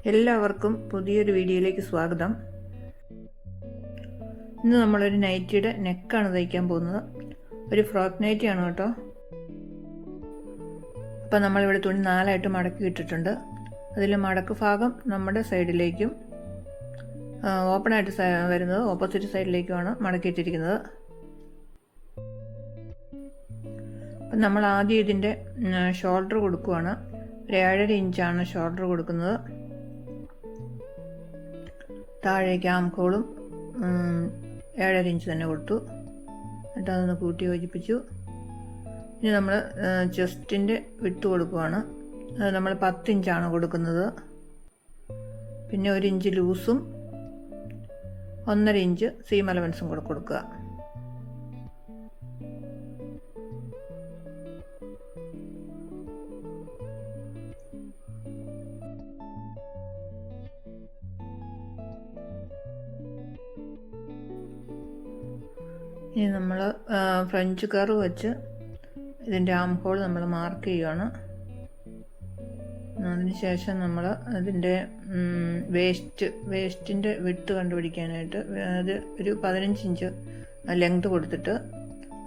എല്ലാവർക്കും പുതിയൊരു വീഡിയോയിലേക്ക് സ്വാഗതം. ഇന്ന് നമ്മളൊരു നൈറ്റിയുടെ നെക്കാണ് തയ്ക്കാൻ പോകുന്നത്. ഒരു ഫ്രോക്ക് നൈറ്റിയാണ് കേട്ടോ. അപ്പം നമ്മളിവിടെ തുണി 4ആയിട്ട് മടക്കി ഇട്ടിട്ടുണ്ട്. അതിൽ മടക്ക് ഭാഗം നമ്മുടെ സൈഡിലേക്കും ഓപ്പണായിട്ട് വരുന്നത് ഓപ്പോസിറ്റ് സൈഡിലേക്കുമാണ് മടക്കിയിട്ടിരിക്കുന്നത്. അപ്പം നമ്മൾ ആദ്യം ഇതിൻ്റെ ഷോൾഡർ കൊടുക്കുകയാണ്. ഒരു 7.5 ഇഞ്ചാണ് ഷോൾഡർ കൊടുക്കുന്നത്. താഴേക്ക് ആംകോളും 7.5 ഇഞ്ച് തന്നെ കൊടുത്തു. എന്നിട്ട് അതൊന്ന് കൂട്ടി യോജിപ്പിച്ചു. ഇനി നമ്മൾ ചെസ്റ്റിൻ്റെ വിട്ട് കൊടുക്കുകയാണ്. അത് നമ്മൾ 10 ഇഞ്ചാണ് കൊടുക്കുന്നത്. പിന്നെ 1 ഇഞ്ച് ലൂസും 1.5 ഇഞ്ച് സീം അലവൻസും കൂടെ കൊടുക്കുക. ഇനി നമ്മൾ ഫ്രഞ്ച് കർവ് വെച്ച് ഇതിൻ്റെ ആം ഹോൾ നമ്മൾ മാർക്ക് ചെയ്യുകയാണ്. അതിനുശേഷം നമ്മൾ അതിൻ്റെ വേസ്റ്റിൻ്റെ വിട്ട് കണ്ടുപിടിക്കാനായിട്ട് അത് ഒരു 15 ഇഞ്ച് ലെങ്ത് കൊടുത്തിട്ട്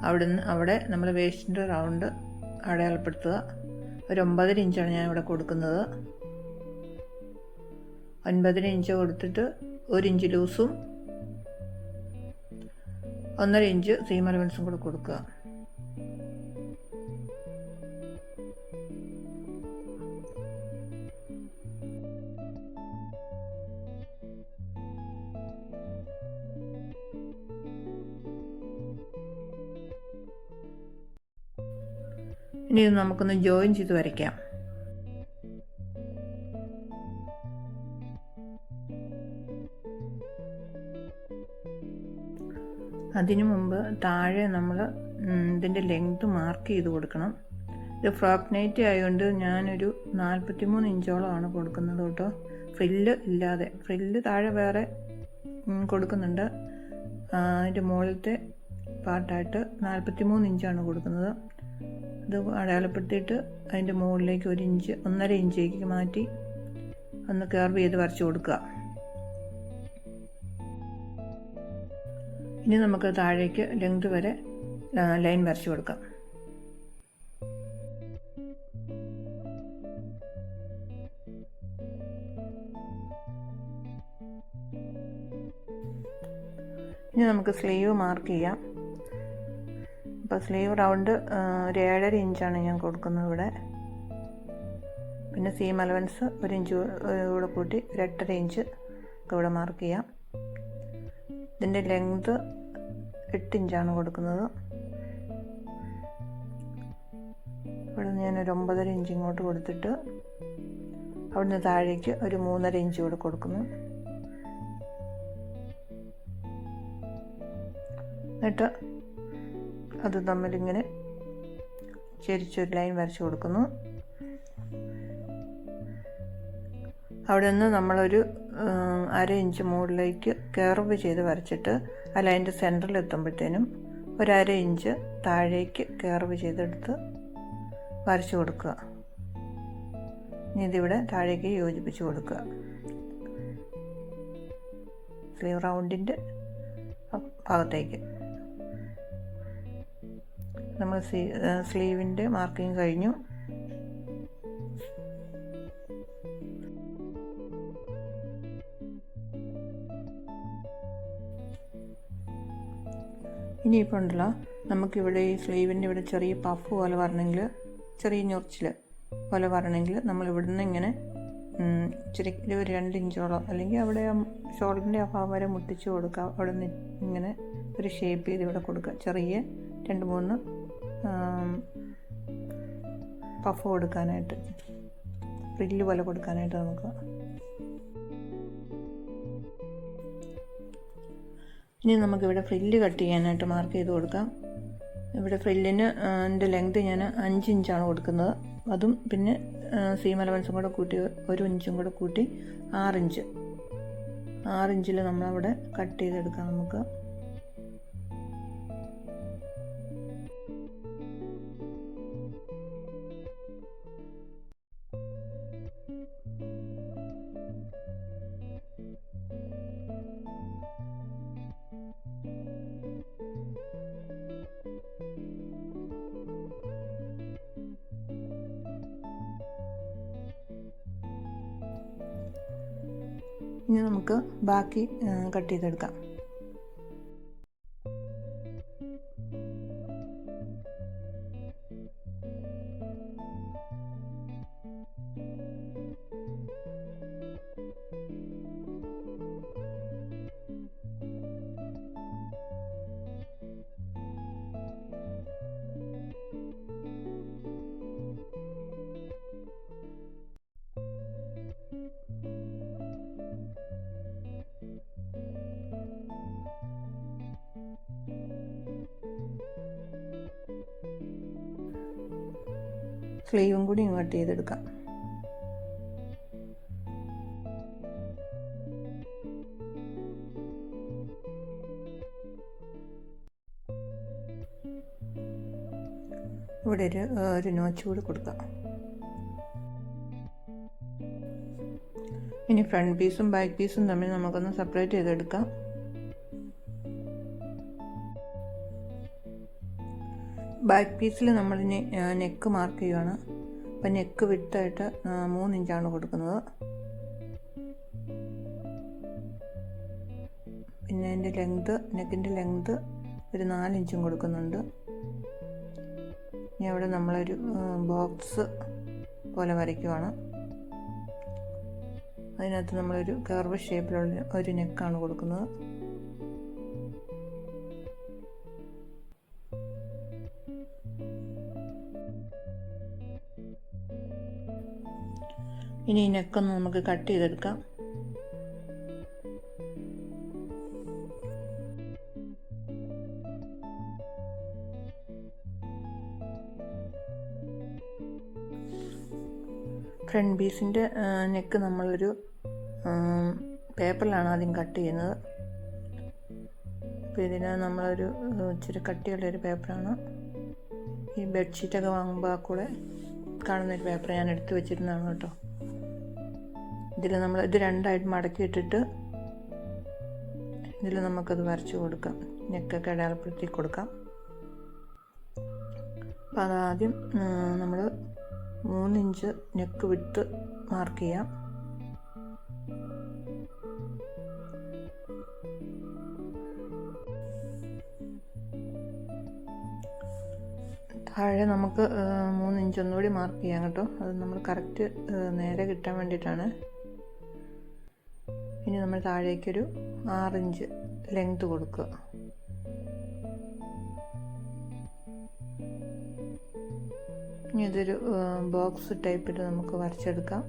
അവിടെ നമ്മൾ വേസ്റ്റിൻ്റെ റൗണ്ട് അടയാളപ്പെടുത്തുക. ഒരു 9.5 ഇഞ്ചാണ് ഞാൻ ഇവിടെ കൊടുക്കുന്നത്. 9.5 ഇഞ്ച് കൊടുത്തിട്ട് 1 ഇഞ്ച് ലൂസും 1.5 ഇഞ്ച് സീം അലവൻസും കൂടെ കൊടുക്കുക. ഇനി ഇത് നമുക്കൊന്ന് ജോയിൻ ചെയ്ത് വരയ്ക്കാം. അതിനു മുമ്പ് താഴെ നമ്മൾ ഇതിൻ്റെ ലെങ്ത് മാർക്ക് ചെയ്ത് കൊടുക്കണം. ഇത് ഫ്രോക്ക് നൈറ്റി ആയതുകൊണ്ട് ഞാനൊരു 43 ഇഞ്ചോളമാണ് കൊടുക്കുന്നത് കേട്ടോ. ഫ്രില്ല് ഇല്ലാതെ. ഫ്രില്ല് താഴെ വേറെ കൊടുക്കുന്നുണ്ട്. അതിൻ്റെ മുകളിലത്തെ പാർട്ടായിട്ട് 43 ഇഞ്ചാണ് കൊടുക്കുന്നത്. ഇത് അടയാളപ്പെടുത്തിയിട്ട് അതിൻ്റെ മുകളിലേക്ക് 1 ഇഞ്ച് 1.5 ഇഞ്ചേക്ക് മാറ്റി ഒന്ന് കർവ് ചെയ്ത് വരച്ച് കൊടുക്കുക. ഇനി നമുക്ക് താഴേക്ക് ലെങ്ത് വരെ ലൈൻ വരച്ച് കൊടുക്കാം. ഇനി നമുക്ക് സ്ലീവ് മാർക്ക് ചെയ്യാം. അപ്പോൾ സ്ലീവ് റൗണ്ട് ഒരു 7.5 ഇഞ്ചാണ് ഞാൻ കൊടുക്കുന്നത് ഇവിടെ. പിന്നെ സീം അലവൻസ് 1 ഇഞ്ച് കൂടെ കൂട്ടി 8.5 ഇഞ്ച് ഇവിടെ മാർക്ക് ചെയ്യാം. ഇതിൻ്റെ ലെങ്ത് 8 ഇഞ്ചാണ് കൊടുക്കുന്നത്. ഇവിടെ ഞാനൊരു 9.5 ഇഞ്ച് ഇങ്ങോട്ട് കൊടുത്തിട്ട് അവിടുന്ന് താഴേക്ക് ഒരു 3.5 ഇഞ്ച് കൂടെ കൊടുക്കുന്നു. എന്നിട്ട് അത് തമ്മിലിങ്ങനെ ചെരിച്ചൊരു ലൈൻ വരച്ച് കൊടുക്കുന്നു. അവിടെ നിന്ന് നമ്മളൊരു 1/2 ഇഞ്ച് മുകളിലേക്ക് കർവ് ചെയ്ത് വരച്ചിട്ട് ആ ലൈൻ്റെ സെൻറ്ററിൽ എത്തുമ്പോഴത്തേനും ഒരു 1/2 ഇഞ്ച് താഴേക്ക് കർവ് ചെയ്തെടുത്ത് വരച്ച് കൊടുക്കുക. ഇനി ഇതിവിടെ താഴേക്ക് യോജിപ്പിച്ച് കൊടുക്കുക. സ്ലീവ് റൗണ്ടിൻ്റെ ഭാഗത്തേക്ക് നമ്മൾ സ്ലീവിൻ്റെ മാർക്കിങ് കഴിഞ്ഞു. ഇനിയിപ്പോൾ ഉണ്ടല്ലോ, നമുക്കിവിടെ ഈ സ്ലീവിൻ്റെ ഇവിടെ ചെറിയ പഫ് പോലെ വരണമെങ്കിൽ, ചെറിയ ഞൊറിച്ചിൽ പോലെ വരണമെങ്കിൽ നമ്മൾ ഇവിടുന്ന് ഇങ്ങനെ ഇച്ചിരി ഒരു 2 ഇഞ്ചോളം അല്ലെങ്കിൽ അവിടെ ഷോൾഡറിൻ്റെ ആ ഭാഗം വരെ മുട്ടിച്ച് കൊടുക്കുക. അവിടെ നിന്ന് ഇങ്ങനെ ഒരു ഷേപ്പ് ചെയ്ത് ഇവിടെ കൊടുക്കുക. ചെറിയ 2-3 പഫ് കൊടുക്കാനായിട്ട്, ഫ്രില്ല് പോലെ കൊടുക്കാനായിട്ട് നമുക്ക്. ഇനി നമുക്കിവിടെ ഫ്രില്ല് കട്ട് ചെയ്യാനായിട്ട് മാർക്ക് ചെയ്ത് കൊടുക്കാം. ഇവിടെ ഫ്രില്ലിന് എൻ്റെ ലെങ്ത് ഞാൻ 5 ഇഞ്ചാണ് കൊടുക്കുന്നത്. അതും പിന്നെ സീം അലവൻസും കൂടെ കൂട്ടി 1 ഇഞ്ചും കൂടെ കൂട്ടി 6 ഇഞ്ച്. 6 ഇഞ്ചിൽ നമ്മളവിടെ കട്ട് ചെയ്തെടുക്കാം നമുക്ക്. ഇനി നമുക്ക് ബാക്കി കട്ട് ചെയ്തെടുക്കാം. സ്ലീവും കൂടി കട്ട് ചെയ്തെടുക്കാം. ഇവിടെ ഒരു നോച്ച് കൂടി കൊടുക്കാം. ഇനി ഫ്രണ്ട് പീസും ബാക്ക് പീസും തമ്മിൽ നമുക്കൊന്ന് സെപ്പറേറ്റ് ചെയ്തെടുക്കാം. ബാക്ക് പീസിൽ നമ്മൾ നെക്ക് മാർക്ക് ചെയ്യുകയാണ്. അപ്പം നെക്ക് വിട്ടായിട്ട് 3 ഇഞ്ചാണ് കൊടുക്കുന്നത്. പിന്നെ അതിൻ്റെ നെക്കിൻ്റെ ലെങ്ത് ഒരു 4 ഇഞ്ചും കൊടുക്കുന്നുണ്ട്. ഇനി അവിടെ നമ്മളൊരു ബോക്സ് പോലെ വരയ്ക്കുവാണ്. അതിനകത്ത് നമ്മളൊരു കർവ് ഷേപ്പിലുള്ള ഒരു നെക്കാണ് കൊടുക്കുന്നത്. ഇനി ഈ നെക്കൊന്ന് നമുക്ക് കട്ട് ചെയ്തെടുക്കാം. ഫ്രണ്ട് പീസിൻ്റെ നെക്ക് നമ്മളൊരു പേപ്പറിലാണ് ആദ്യം കട്ട് ചെയ്യുന്നത്. അപ്പോൾ ഇതിന് നമ്മളൊരു ഇച്ചിരി കട്ടിയുള്ളൊരു പേപ്പറാണ്. ഈ ബെഡ്ഷീറ്റൊക്കെ വാങ്ങുമ്പോൾ ആ കൂടെ കാണുന്നൊരു പേപ്പർ ഞാൻ എടുത്ത് വെച്ചിരുന്നതാണ് കേട്ടോ. ഇത് രണ്ടായിട്ട് മടക്കിയിട്ടിട്ട് ഇതിൽ നമുക്കത് വരച്ച് കൊടുക്കാം. നെക്കൊക്കെ അടയാളപ്പെടുത്തി കൊടുക്കാം. അപ്പം അതാദ്യം നമ്മൾ 3 ഇഞ്ച് നെക്ക് വിട്ട് മാർക്ക് ചെയ്യാം. താഴെ നമുക്ക് 3 ഇഞ്ച് ഒന്നുകൂടി മാർക്ക് ചെയ്യാം കേട്ടോ. അത് നമ്മൾ കറക്റ്റ് നേരെ കിട്ടാൻ വേണ്ടിയിട്ടാണ്. ഇനി നമ്മൾ താഴേക്കൊരു 6 ഇഞ്ച് ലെങ്ത് കൊടുക്കുക. ഇനി ഇതൊരു ബോക്സ് ടൈപ്പിൽ നമുക്ക് വരച്ചെടുക്കാം.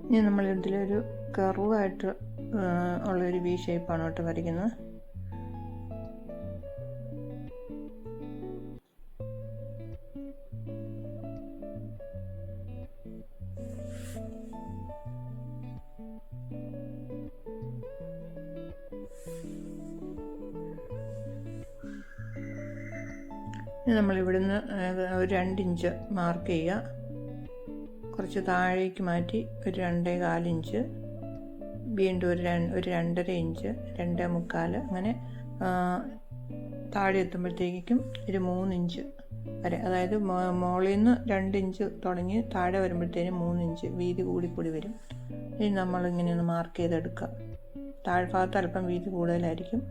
ഇനി നമ്മൾ ഇതിലൊരു കർവായിട്ട് ഉള്ളൊരു വി ഷേപ്പാണ് കേട്ടോ വരയ്ക്കുന്നത്. ഇനി നമ്മളിവിടുന്ന് ഒരു 2 ഇഞ്ച് മാർക്ക് ചെയ്യുക. കുറച്ച് താഴേക്ക് മാറ്റി ഒരു 2.25 ഇഞ്ച്, വീണ്ടും ഒരു 2.5 ഇഞ്ച്, 2.25 അങ്ങനെ താഴെ എത്തുമ്പോഴത്തേക്കും ഒരു 3 ഇഞ്ച് വരെ, അതായത് മുകളിൽ നിന്ന് 2 ഇഞ്ച് തുടങ്ങി താഴെ വരുമ്പോഴത്തേനും 3 ഇഞ്ച് വീതി കൂടി വരും. ഇനി നമ്മളിങ്ങനെ ഒന്ന് മാർക്ക് ചെയ്തെടുക്കുക. താഴ്ഭാഗത്ത് അല്പം വീതി കൂടുതലായിരിക്കും.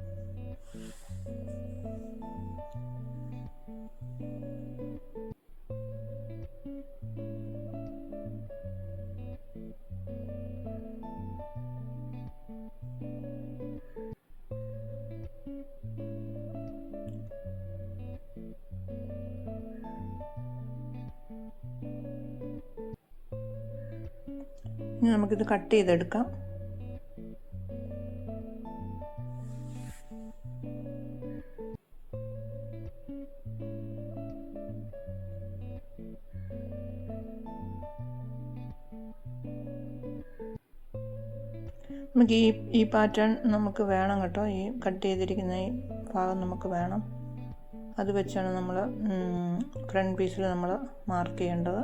ഇനി നമുക്കിത് കട്ട് ചെയ്തെടുക്കാം. നമുക്ക് ഈ പാറ്റേൺ നമുക്ക് വേണം കേട്ടോ. ഈ കട്ട് ചെയ്തിരിക്കുന്ന ഈ ഭാഗം നമുക്ക് വേണം. അത് വെച്ചാണ് നമ്മൾ ഫ്രണ്ട് പീസിൽ നമ്മൾ മാർക്ക് ചെയ്യേണ്ടത്.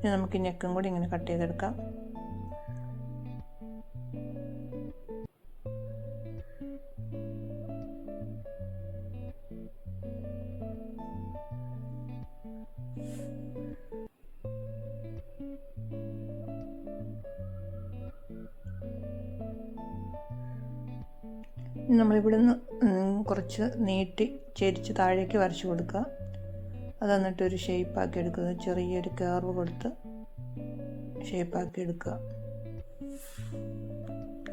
ഇനി നമുക്ക് ഈ നെക്കും കൂടി ഇങ്ങനെ കട്ട് ചെയ്തെടുക്കാം. നമ്മളിവിടെ നിന്ന് കുറച്ച് നീട്ടി ചെരിച്ച് താഴേക്ക് വരച്ച് കൊടുക്കുക. അത് എന്നിട്ടൊരു ഷേപ്പാക്കി എടുക്കുക. ചെറിയൊരു കർവ് കൊടുത്ത് ഷേപ്പാക്കി എടുക്കുക.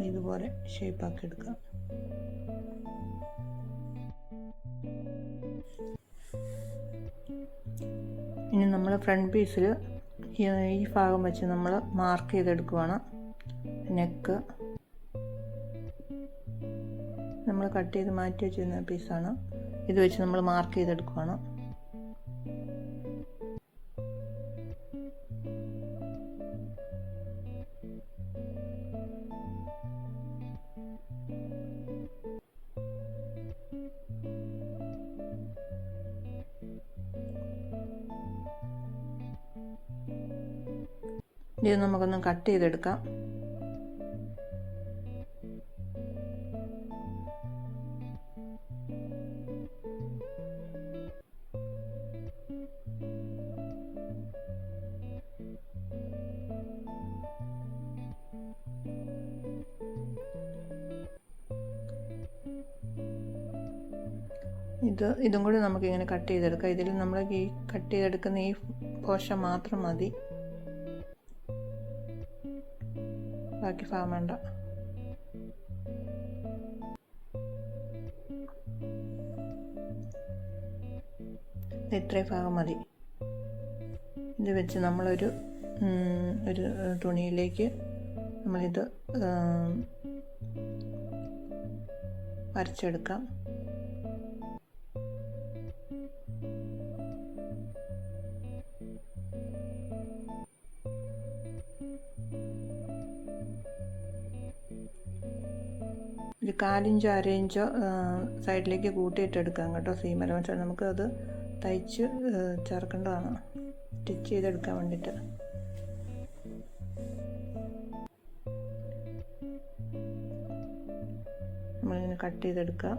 ഇതുപോലെ ഷേപ്പാക്കി എടുക്കുക. ഇനി നമ്മൾ ഫ്രണ്ട് പീസിൽ ഈ ഭാഗം വെച്ച് നമ്മൾ മാർക്ക് ചെയ്തെടുക്കുവാണ്. നെക്ക് നമ്മൾ കട്ട് ചെയ്ത് മാറ്റി വെച്ചിരുന്ന പീസാണ്. ഇത് വെച്ച് നമ്മൾ മാർക്ക് ചെയ്തെടുക്കുവാണ്. ഇത് നമുക്കൊന്ന് കട്ട് ചെയ്തെടുക്കാം. ഇതും കൂടി നമുക്കിങ്ങനെ കട്ട് ചെയ്തെടുക്കാം. ഇതിൽ നമ്മൾ ഈ കട്ട് ചെയ്തെടുക്കുന്ന ഈ പോർഷൻ മാത്രം മതി, ബാക്കി ഭാഗം വേണ്ട. ഇത്രയും ഭാഗം മതി. ഇത് വെച്ച് നമ്മളൊരു തുണിയിലേക്ക് നമ്മളിത് വരച്ചെടുക്കാം. ഒരു 1/4 ഇഞ്ചോ 1/2 ഇഞ്ചോ സൈഡിലേക്ക് കൂട്ടിയിട്ടെടുക്കാം കേട്ടോ. സീം അലവൻസ് നമുക്ക് അത് തയ്ച്ച് ചേർക്കേണ്ടതാണ്, സ്റ്റിച്ച് ചെയ്തെടുക്കാൻ വേണ്ടിയിട്ട്. നമ്മളിങ്ങനെ കട്ട് ചെയ്തെടുക്കുക.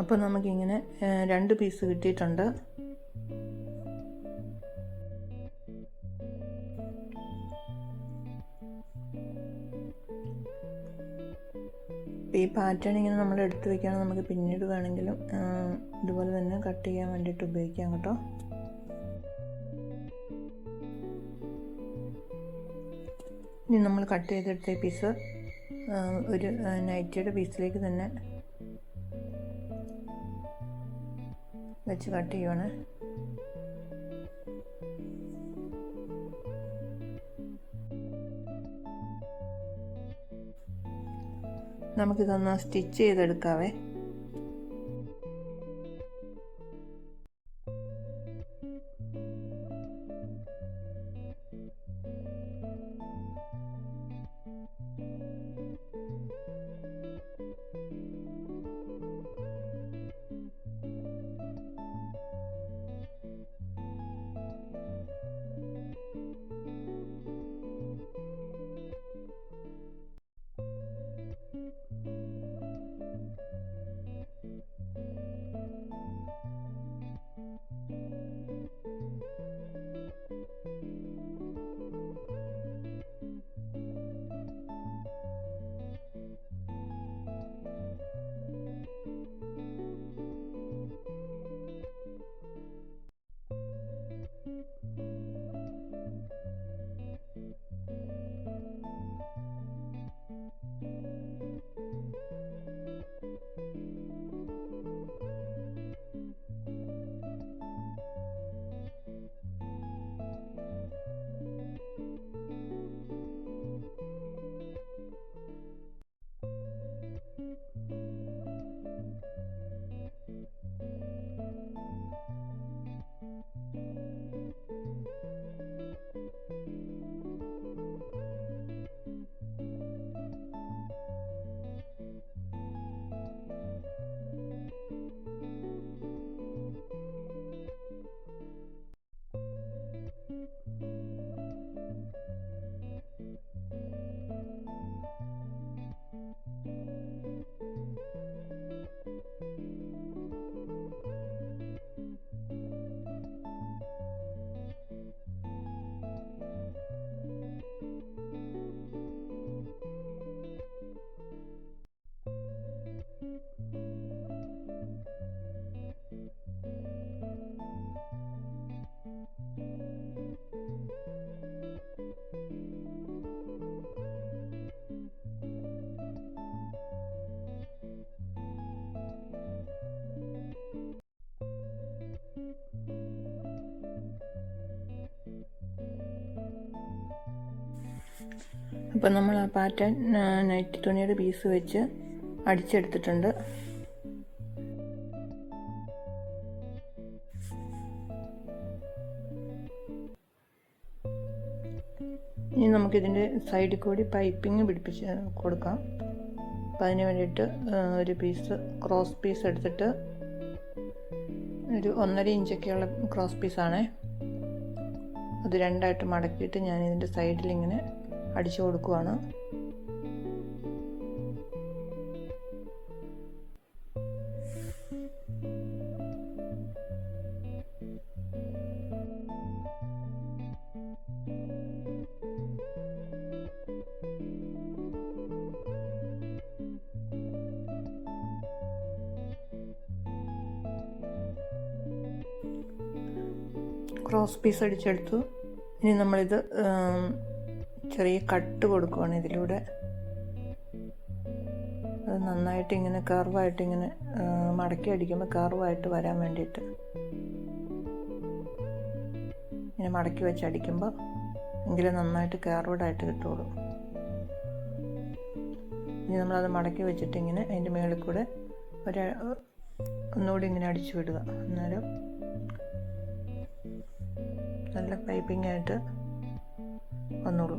അപ്പോൾ നമുക്കിങ്ങനെ 2 പീസ് കിട്ടിയിട്ടുണ്ട്. ഈ പാറ്റേൺ ഇങ്ങനെ നമ്മൾ എടുത്ത് വെക്കുകയാണെങ്കിൽ നമുക്ക് പിന്നീട് വേണമെങ്കിലും ഇതുപോലെ തന്നെ കട്ട് ചെയ്യാൻ വേണ്ടിയിട്ട് ഉപയോഗിക്കാം കേട്ടോ. ഇനി നമ്മൾ കട്ട് ചെയ്തെടുത്ത ഈ പീസ് ഒരു നൈറ്റിയുടെ പീസിലേക്ക് തന്നെ വെച്ച് കട്ട് ചെയ്യുവാണ്. നമുക്കിതൊന്ന് സ്റ്റിച്ച് ചെയ്തെടുക്കാവേ. അപ്പോൾ നമ്മൾ ആ പാറ്റേൺ നൈറ്റി തുണിയുടെ പീസ് വെച്ച് അടിച്ചെടുത്തിട്ടുണ്ട്. ഇനി നമുക്കിതിൻ്റെ സൈഡിൽ കൂടി പൈപ്പിംഗ് പിടിപ്പിച്ച് കൊടുക്കാം. അപ്പം അതിന് വേണ്ടിയിട്ട് ഒരു പീസ് ക്രോസ് പീസ് എടുത്തിട്ട്, ഒരു 1.5 ഇഞ്ചൊക്കെയുള്ള ക്രോസ് പീസാണേ, അത് രണ്ടായിട്ട് മടക്കിയിട്ട് ഞാൻ ഇതിൻ്റെ സൈഡിൽ ഇങ്ങനെ അടിച്ചു കൊടുക്കുവാണ്. ക്രോസ് പീസ് അടിച്ചെടുത്തു. ഇനി നമ്മളിത് ചെറിയ കട്ട് കൊടുക്കുവാണ് ഇതിലൂടെ. അത് നന്നായിട്ട് ഇങ്ങനെ കർവായിട്ട് ഇങ്ങനെ മടക്കി അടിക്കുമ്പോൾ കർവായിട്ട് വരാൻ വേണ്ടിയിട്ട് ഇങ്ങനെ മടക്കി വെച്ച് അടിക്കുമ്പോൾ എങ്കിലും നന്നായിട്ട് കർവ്ഡായിട്ട് കിട്ടുള്ളൂ. ഇനി നമ്മളത് മടക്കി വെച്ചിട്ട് ഇങ്ങനെ അതിൻ്റെ മുകളിൽ കൂടെ ഒന്നുകൂടി ഇങ്ങനെ അടിച്ചു വിടുക. അന്നേരം നല്ല പൈപ്പിംഗ് ആയിട്ട് വന്നോളൂ.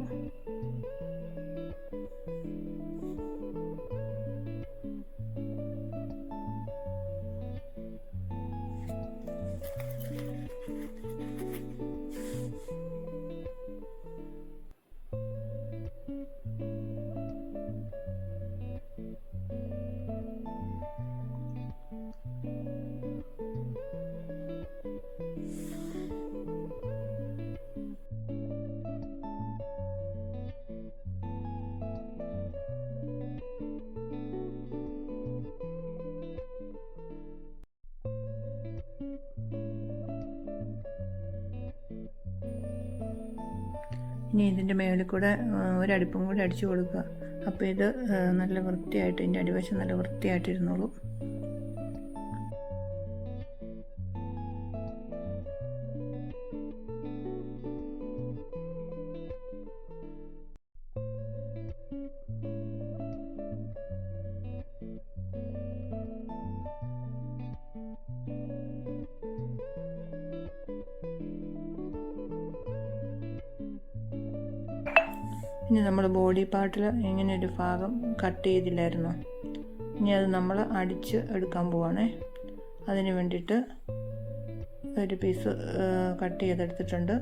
ഇനി ഇതിൻ്റെ മേളിൽ കൂടെ ഒരടുപ്പും കൂടി അടിച്ചു കൊടുക്കുക. അപ്പോൾ ഇത് നല്ല വൃത്തിയായിട്ട്, ഇതിൻ്റെ അടിവശം നല്ല വൃത്തിയായിട്ടിരുന്നോളൂ. ഇനി നമ്മൾ ബോഡി പാർട്ടിൽ ഇങ്ങനെ ഒരു ഭാഗം കട്ട് ചെയ്തില്ലായിരുന്നോ, ഇനി അത് നമ്മൾ അടിച്ച് എടുക്കാൻ പോവാണേ. അതിന് വേണ്ടിയിട്ട് ഒരു പീസ് കട്ട് ചെയ്തെടുത്തിട്ടുണ്ട്.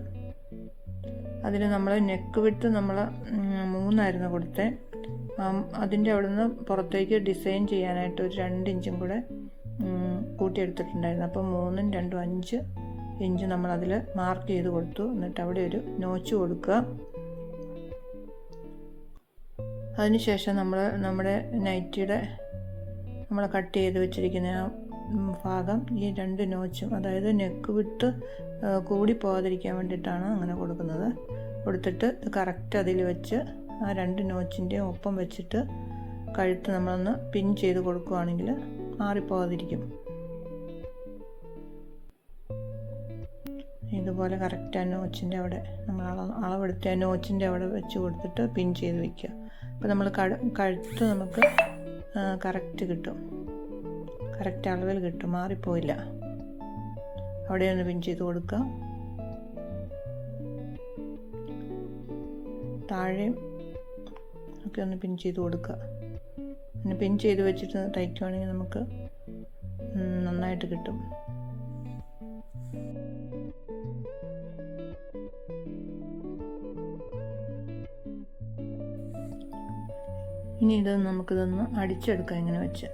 അതിൽ നമ്മൾ നെക്ക് വിട്ട് നമ്മൾ 3 കൊടുത്തേ. അതിൻ്റെ അവിടെ നിന്ന് പുറത്തേക്ക് ഡിസൈൻ ചെയ്യാനായിട്ട് ഒരു 2 ഇഞ്ചും കൂടെ കൂട്ടിയെടുത്തിട്ടുണ്ടായിരുന്നു. അപ്പോൾ 3ഉം 2ഉം 5 ഇഞ്ച് നമ്മളതിൽ മാർക്ക് ചെയ്ത് കൊടുത്തു. എന്നിട്ട് അവിടെ ഒരു നോച്ച് കൊടുക്കുക. അതിനുശേഷം നമ്മുടെ നൈറ്റിയുടെ നമ്മൾ കട്ട് ചെയ്ത് വെച്ചിരിക്കുന്ന ആ ഭാഗം ഈ 2 നോച്ചും, അതായത് നെക്ക് വിട്ട് കൂടി പോകാതിരിക്കാൻ വേണ്ടിയിട്ടാണ് അങ്ങനെ കൊടുക്കുന്നത്. കൊടുത്തിട്ട് കറക്റ്റ് അതിൽ വെച്ച് ആ 2 നോച്ചിൻ്റെ ഒപ്പം വെച്ചിട്ട് കഴുത്ത് നമ്മളൊന്ന് പിൻ ചെയ്ത് കൊടുക്കുകയാണെങ്കിൽ മാറിപ്പോകാതിരിക്കും. ഇതുപോലെ കറക്റ്റ് ആ നോച്ചിൻ്റെ അവിടെ നമ്മൾ അളവെടുത്ത് ആ നോച്ചിൻ്റെ അവിടെ വെച്ച് കൊടുത്തിട്ട് പിൻ ചെയ്ത് വയ്ക്കുക. അപ്പോൾ നമ്മൾ കഴുത്ത് നമുക്ക് കറക്റ്റ് കിട്ടും, കറക്റ്റ് അളവിൽ കിട്ടും, മാറിപ്പോയില്ല. അവിടെ ഒന്ന് പിൻ ചെയ്ത് കൊടുക്കുക. താഴെയും ഒക്കെ ഒന്ന് പിൻ ചെയ്ത് കൊടുക്കുക. പിന്നെ പിൻ ചെയ്ത് വെച്ചിട്ട് തയ്ക്കുകയാണെങ്കിൽ നമുക്ക് നന്നായിട്ട് കിട്ടും. ഇനി നമുക്കിതൊന്ന് അടിച്ചെടുക്കാം ഇങ്ങനെ വെച്ച്.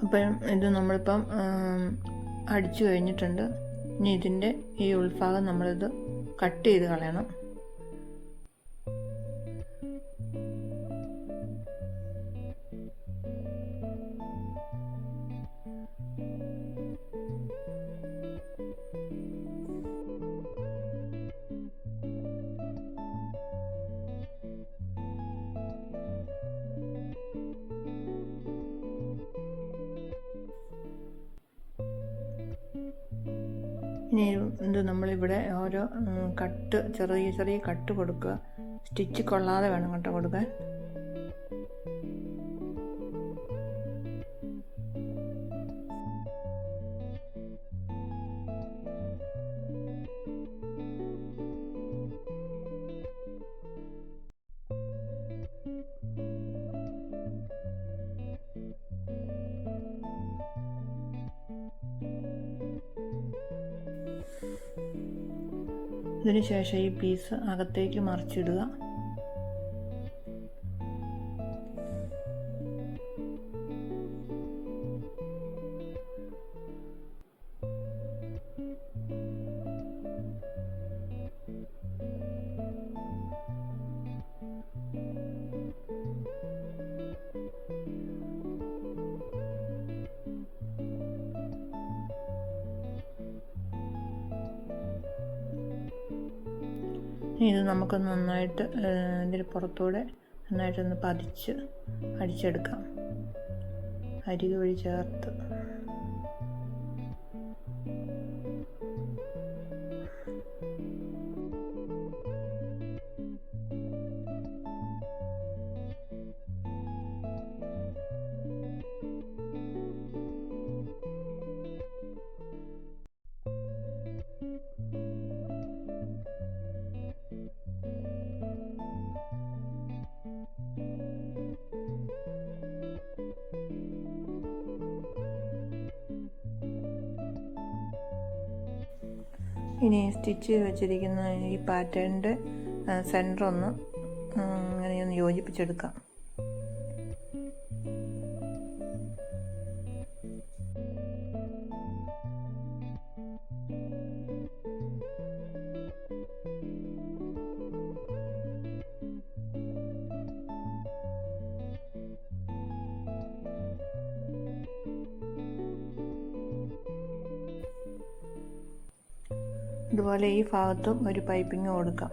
അപ്പം ഇത് നമ്മളിപ്പം അടിച്ചു കഴിഞ്ഞിട്ടുണ്ട്. ഇനി ഇതിൻ്റെ ഈ ഉൾഭാഗം നമ്മളിത് കട്ട് ചെയ്ത് കളയണം. ഇനി ഇത് നമ്മളിവിടെ ഓരോ കട്ട് ചെറിയ ചെറിയ കട്ട് കൊടുക്കുക. സ്റ്റിച്ച് കൊള്ളാതെ വേണം കേട്ടോ കൊടുക്കാൻ. ഇതിന് ശേഷം ഈ പീസ് അകത്തേക്ക് മറിച്ചിടുക. ഇത് നമുക്ക് നന്നായിട്ട് ഇതിന് പുറത്തൂടെ നന്നായിട്ടൊന്ന് പതിച്ച് അടിച്ചെടുക്കാം, അരികു വഴി ചേർത്ത്. ഇനി സ്റ്റിച്ച് ചെയ്ത് വെച്ചിരിക്കുന്ന ഈ പാറ്റേണിൻ്റെ സെൻറ്റർ ഒന്ന് ഇങ്ങനെയൊന്ന് യോജിപ്പിച്ചെടുക്കാം. ഇതുപോലെ ഈ ഭാഗത്തും ഒരു പൈപ്പിംഗ് കൊടുക്കാം.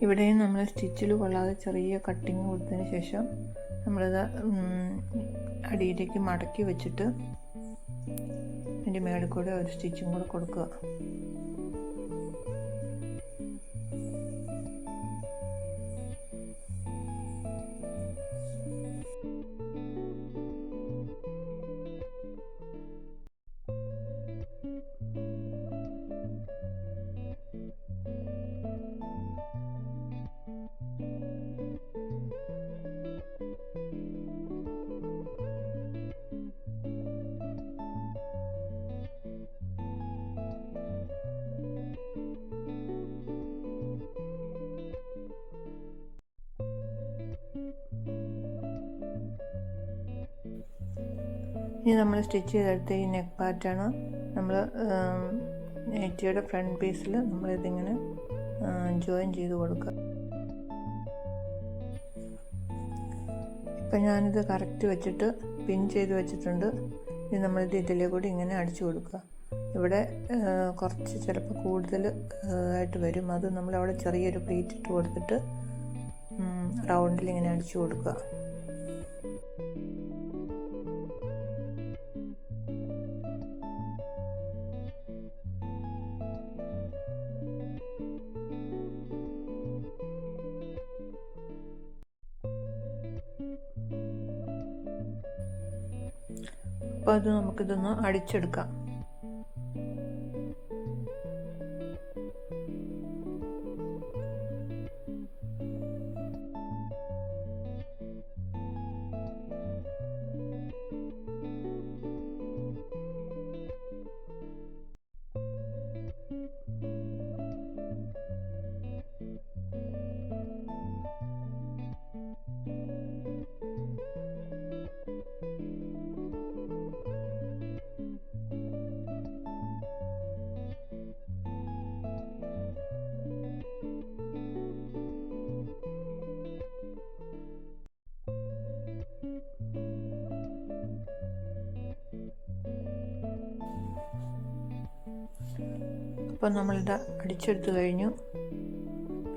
ഇവിടെയും നമ്മൾ സ്റ്റിച്ചിൽ കൊള്ളാതെ ചെറിയ കട്ടിങ് കൊടുത്തതിന് ശേഷം നമ്മളിത് അടിയിലേക്ക് മടക്കി വെച്ചിട്ട് അതിൻ്റെ മേളിൽ കൂടെ ഒരു സ്റ്റിച്ചും കൂടെ കൊടുക്കുക. ഇനി നമ്മൾ സ്റ്റിച്ച് ചെയ്തെടുത്ത ഈ നെക്ക് പാർട്ടാണ് നമ്മൾ നൈറ്റിയുടെ ഫ്രണ്ട് പീസിൽ നമ്മളിതിങ്ങനെ ജോയിൻ ചെയ്ത് കൊടുക്കുക. ഇപ്പം ഞാനിത് കറക്റ്റ് വെച്ചിട്ട് പിൻ ചെയ്ത് വെച്ചിട്ടുണ്ട്. ഇനി നമ്മളിത് ഇതിലേ കൂടി ഇങ്ങനെ അടിച്ചു കൊടുക്കുക. ഇവിടെ കുറച്ച് ചിലപ്പോൾ കൂടുതൽ ആയിട്ട് വരും. അത് നമ്മളവിടെ ചെറിയൊരു പ്ലീറ്റ് ഇട്ട് കൊടുത്തിട്ട് റൗണ്ടിൽ ഇങ്ങനെ അടിച്ചു കൊടുക്കുക. അപ്പോൾ അത് നമുക്കിതൊന്ന് അടിച്ചെടുക്കാം. അപ്പോൾ നമ്മളിത് അടിച്ചെടുത്ത് കഴിഞ്ഞു.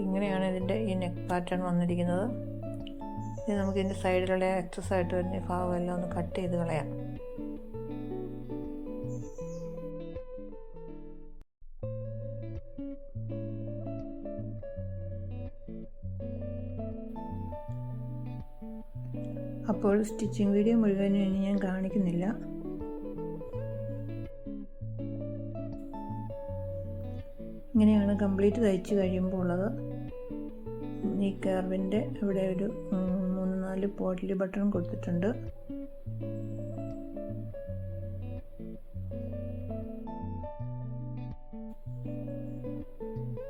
ഇങ്ങനെയാണ് ഇതിൻ്റെ ഈ നെക്ക് പാറ്റേൺ വന്നിരിക്കുന്നത്. ഇത് നമുക്ക് ഇതിൻ്റെ സൈഡിലുള്ള എക്സസ് ആയിട്ട് വരുന്ന ഭാഗമെല്ലാം ഒന്ന് കട്ട് ചെയ്ത് കളയാം. അപ്പോൾ സ്റ്റിച്ചിങ് വീഡിയോ മുഴുവനും ഇനി ഞാൻ കാണിക്കുന്നില്ല. ഇങ്ങനെയാണ് കംപ്ലീറ്റ് തയ്ച്ച് കഴിയുമ്പോൾ ഉള്ളത്. ഈ കർവിൻ്റെ ഇവിടെ ഒരു 3-4 പോട്ട്ലി ബട്ടൺ കൊടുത്തിട്ടുണ്ട്.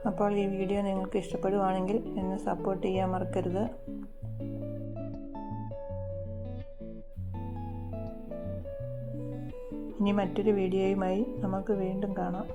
അപ്പോൾ ഈ വീഡിയോ നിങ്ങൾക്ക് ഇഷ്ടപ്പെടുവാണെങ്കിൽ എന്നെ സപ്പോർട്ട് ചെയ്യാൻ മറക്കരുത്. ഇനി മറ്റൊരു വീഡിയോയുമായി നമുക്ക് വീണ്ടും കാണാം.